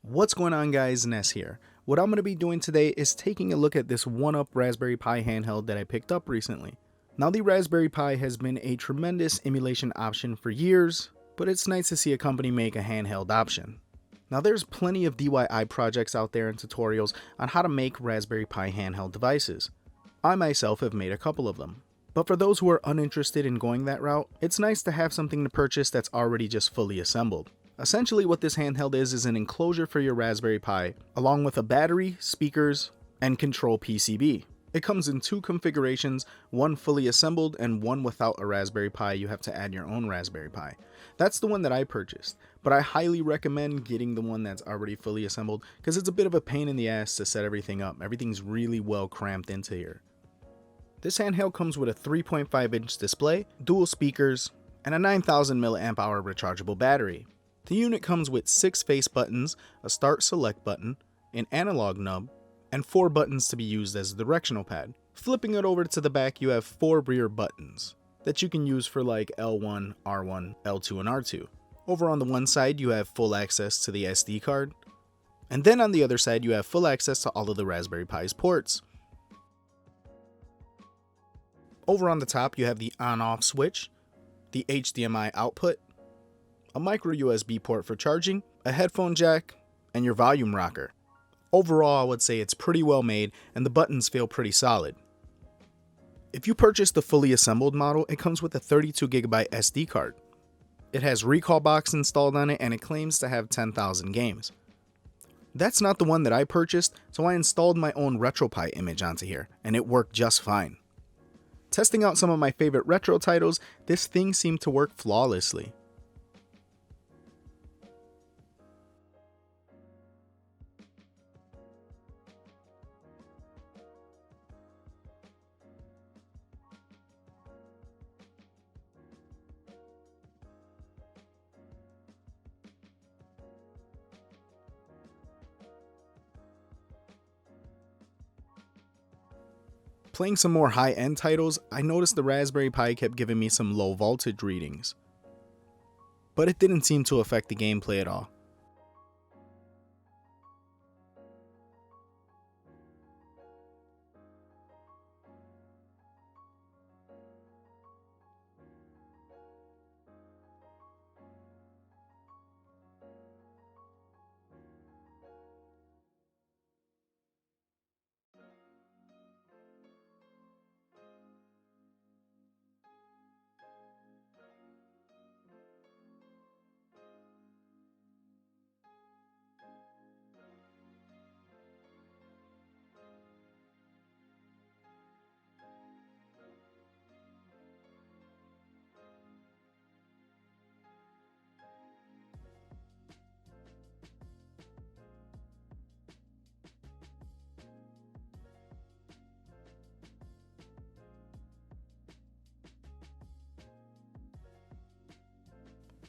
What's going on, guys? Ness here. What I'm going to be doing today is taking a look at this one-up Raspberry Pi handheld that I picked up recently. Now, the Raspberry Pi has been a tremendous emulation option for years, but it's nice to see a company make a handheld option. Now, there's plenty of DIY projects out there and tutorials on how to make Raspberry Pi handheld devices. I myself have made a couple of them. But for those who are uninterested in going that route, it's nice to have something to purchase that's already just fully assembled. Essentially, what this handheld is an enclosure for your Raspberry Pi, along with a battery, speakers, and control PCB. It comes in two configurations, one fully assembled and one without a Raspberry Pi. You have to add your own Raspberry Pi. That's the one that I purchased, but I highly recommend getting the one that's already fully assembled because it's a bit of a pain in the ass to set everything up. Everything's really well cramped into here. This handheld comes with a 3.5-inch display, dual speakers, and a 9000 mAh rechargeable battery. The unit comes with 6 face buttons, a start select button, an analog nub, and 4 buttons to be used as a directional pad. Flipping it over to the back, you have 4 rear buttons that you can use for like L1, R1, L2, and R2. Over on the one side, you have full access to the SD card, and then on the other side, you have full access to all of the Raspberry Pi's ports. Over on the top, you have the on-off switch, the HDMI output, a micro USB port for charging, a headphone jack, and your volume rocker. Overall, I would say it's pretty well made and the buttons feel pretty solid. If you purchase the fully assembled model, it comes with a 32GB SD card. It has Recalbox installed on it and it claims to have 10,000 games. That's not the one that I purchased, so I installed my own RetroPie image onto here and it worked just fine. Testing out some of my favorite retro titles, this thing seemed to work flawlessly. Playing some more high-end titles, I noticed the Raspberry Pi kept giving me some low voltage readings, but it didn't seem to affect the gameplay at all.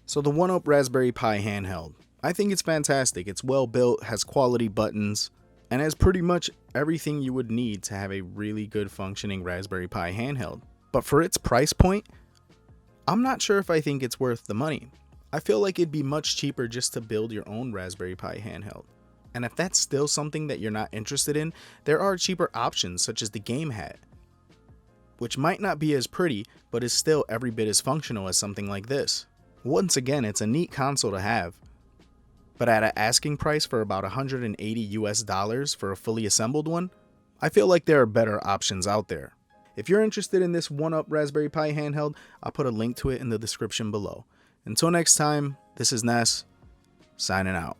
So the one-up Raspberry Pi handheld, I think it's fantastic. It's well built, has quality buttons, and has pretty much everything you would need to have a really good functioning Raspberry Pi handheld. But for its price point, I'm not sure if I think it's worth the money. I feel like it'd be much cheaper just to build your own Raspberry Pi handheld. And if that's still something that you're not interested in, there are cheaper options such as the Gamehead, which might not be as pretty, but is still every bit as functional as something like this. Once again, it's a neat console to have, but at an asking price for about $180 for a fully assembled one, I feel like there are better options out there. If you're interested in this one-up Raspberry Pi handheld, I'll put a link to it in the description below. Until next time, this is Ness, signing out.